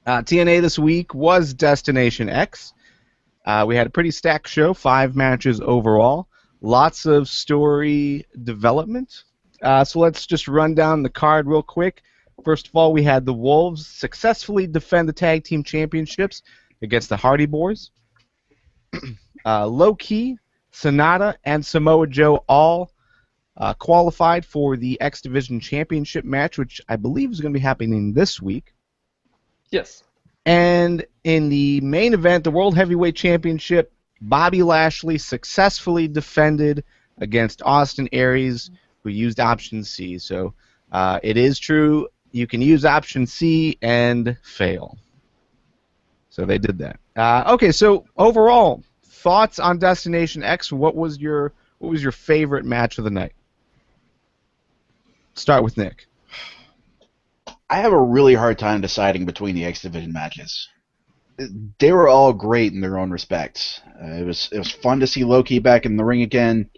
TNA this week was Destination X. We had a pretty stacked show, 5 matches overall. Lots of story development. So let's just run down the card real quick. First of all, we had the Wolves successfully defend the tag team championships against the Hardy Boys. Low Key, Sonata, and Samoa Joe all qualified for the X Division Championship match, which I believe is going to be happening this week. Yes. And in the main event, the World Heavyweight Championship, Bobby Lashley successfully defended against Austin Aries, who used option C. So it is true, you can use option C and fail. So they did that. Okay, so overall, thoughts on Destination X? What was your favorite match of the night? Start with Nick. I have a really hard time deciding between the X Division matches. They were all great in their own respects. It was fun to see Low Key back in the ring again.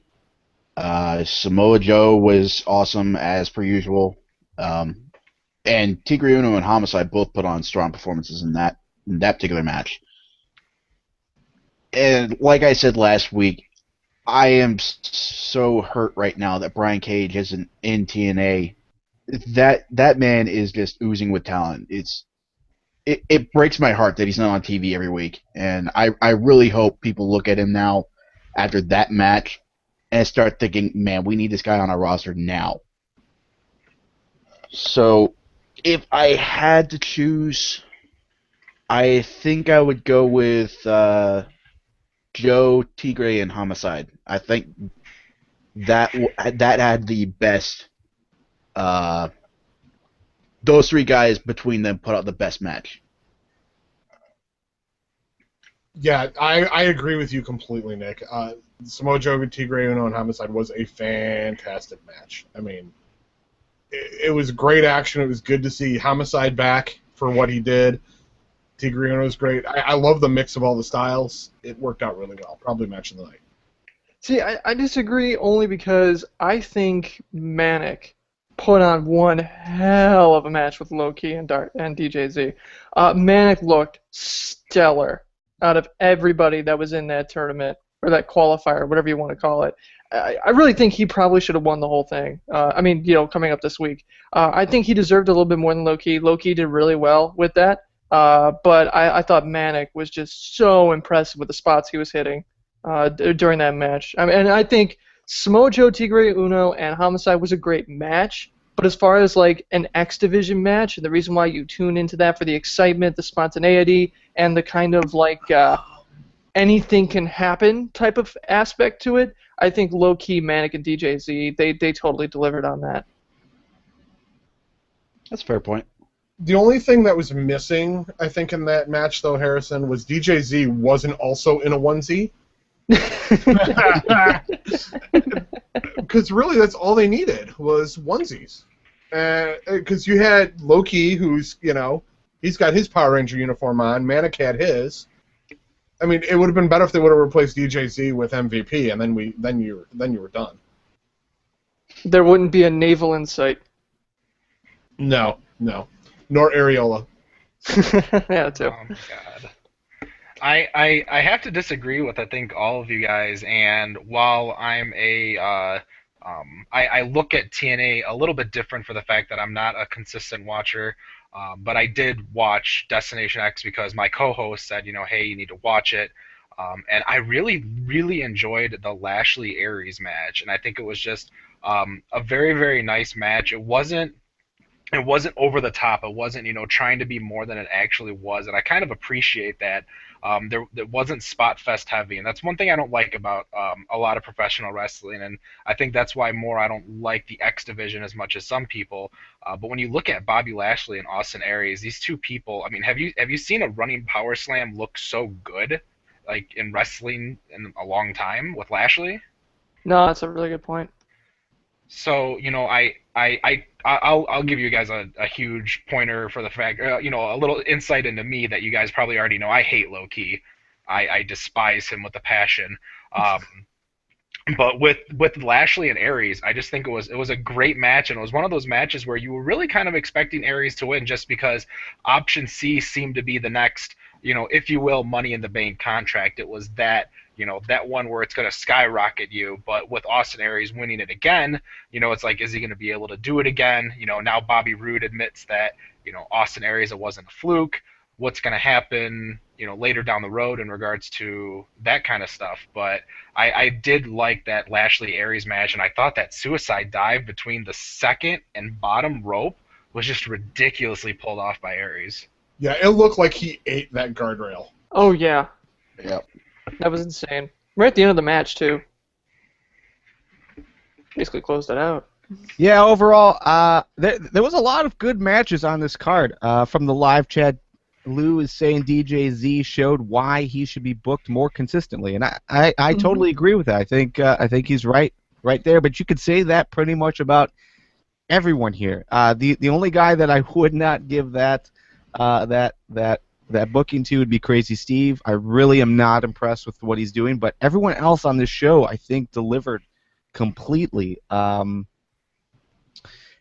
Samoa Joe was awesome as per usual, and Tigre Uno and Homicide both put on strong performances in that particular match. And like I said last week, I am so hurt right now that Brian Cage isn't in TNA. That man is just oozing with talent. It breaks my heart that he's not on TV every week, and I really hope people look at him now after that match and start thinking, man, we need this guy on our roster now. So if I had to choose, I think I would go with Joe, Tigre, and Homicide. I think that had the best. Those 3 guys between them put out the best match. Yeah, I agree with you completely, Nick. Samoa Joe, Tigre Uno, and Homicide was a fantastic match. I mean, it was great action. It was good to see Homicide back for what he did. Tigre Uno was great. I love the mix of all the styles. It worked out really well. Probably match of the night. See, I disagree only because I think Manic put on one hell of a match with Low Key and DJZ. Manic looked stellar out of everybody that was in that tournament, or that qualifier, whatever you want to call it. I really think he probably should have won the whole thing. Coming up this week. I think he deserved a little bit more than Low Key. Low Key did really well with that. But I thought Manic was just so impressive with the spots he was hitting during that match. And I think Samoa Joe, Tigre Uno, and Homicide was a great match. But as far as like an X Division match, and the reason why you tune into that for the excitement, the spontaneity, and the kind of like anything can happen type of aspect to it, I think Low Key, Manic, and DJZ, they totally delivered on that. That's a fair point. The only thing that was missing, I think, in that match, though, Harrison, was DJZ wasn't also in a onesie. Because really, that's all they needed was onesies. Because you had Low Key, who's, he's got his Power Ranger uniform on. Manic had his. I mean, it would have been better if they would have replaced DJZ with MVP, and then you were done. There wouldn't be a naval insight. No. Nor Areola. Yeah, too. Oh my god. I have to disagree with I think all of you guys, and while I'm I look at TNA a little bit different for the fact that I'm not a consistent watcher, but I did watch Destination X because my co-host said, hey, you need to watch it, and I really, really enjoyed the Lashley Aries match, and I think it was just a very, very nice match. It wasn't over the top. It wasn't, trying to be more than it actually was, and I kind of appreciate that. There wasn't spot fest heavy, and that's one thing I don't like about a lot of professional wrestling, and I think that's why I don't like the X Division as much as some people. But when you look at Bobby Lashley and Austin Aries, these two people, I mean, have you seen a running power slam look so good, like in wrestling in a long time with Lashley? No, that's a really good point. So, I'll give you guys a huge pointer for the fact, a little insight into me that you guys probably already know. I hate Low Key. I despise him with a passion. But with Lashley and Aries, I just think it was a great match, and it was one of those matches where you were really kind of expecting Aries to win, just because option C seemed to be the next, if you will, Money in the Bank contract. It was that, that one where it's going to skyrocket you. But with Austin Aries winning it again, it's like, is he going to be able to do it again? Now Bobby Roode admits that, Austin Aries, it wasn't a fluke. What's going to happen, later down the road in regards to that kind of stuff. But I did like that Lashley Aries match, and I thought that suicide dive between the second and bottom rope was just ridiculously pulled off by Aries. Yeah, it looked like he ate that guardrail. Oh yeah, Yep. that was insane. Right at the end of the match too. Basically closed it out. Yeah, overall, there was a lot of good matches on this card. From the live chat, Lou is saying DJ Z showed why he should be booked more consistently, and I totally agree with that. I think he's right there. But you could say that pretty much about everyone here. The only guy that I would not give that booking to would be Crazy Steve. I really am not impressed with what he's doing, but everyone else on this show, I think, delivered completely.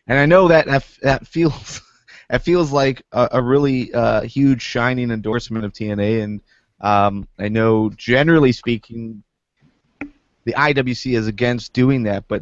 And I know that feels it feels like a really huge shining endorsement of TNA, and I know generally speaking the IWC is against doing that, but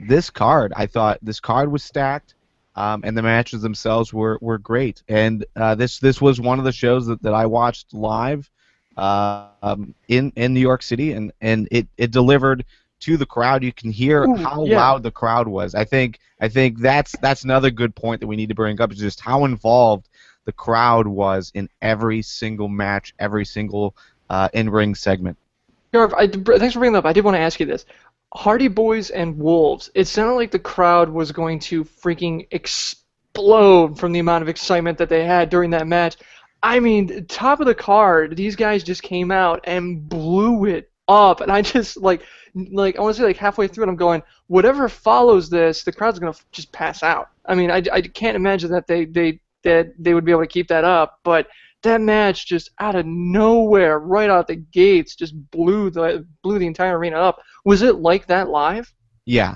I thought this card was stacked, and the matches themselves were great, and this was one of the shows that I watched live in New York City, and it delivered to the crowd. You can hear how loud the crowd was. I think that's another good point that we need to bring up, is just how involved the crowd was in every single match, every single in-ring segment. Garv, thanks for bringing that up. I did want to ask you this. Hardy Boys and Wolves, it sounded like the crowd was going to freaking explode from the amount of excitement that they had during that match. I mean, top of the card, these guys just came out and blew it up, and I just I want to say halfway through it, I'm going, whatever follows this, the crowd's gonna just pass out. I mean, I can't imagine that they would be able to keep that up, but that match just out of nowhere, right out the gates, just blew the entire arena up. Was it like that live? Yeah,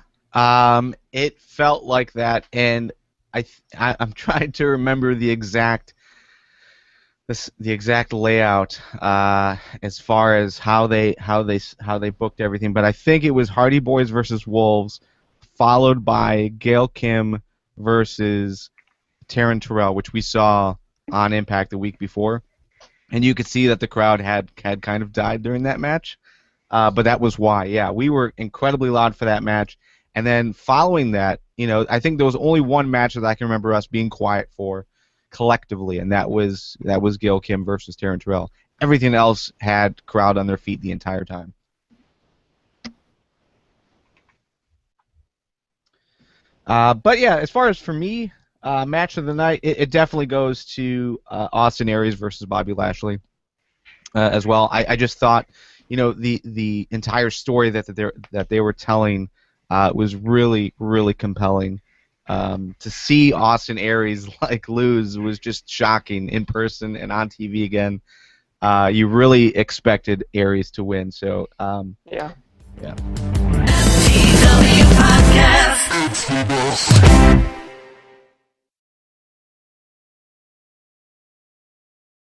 it felt like that, and I'm trying to remember the exact layout as far as how they booked everything, but I think it was Hardy Boys versus Wolves, followed by Gail Kim versus Taryn Terrell, which we saw on Impact the week before, and you could see that the crowd had kind of died during that match, but that was why. Yeah, we were incredibly loud for that match, and then following that, I think there was only one match that I can remember us being quiet for collectively, and that was Gail Kim versus Taryn Terrell. Everything else had crowd on their feet the entire time. But yeah, as far as for me, match of the night, it definitely goes to Austin Aries versus Bobby Lashley as well. I just thought, the entire story that they were telling was really, really compelling. To see Austin Aries lose was just shocking in person and on TV again. You really expected Aries to win, so yeah. MTW Podcast.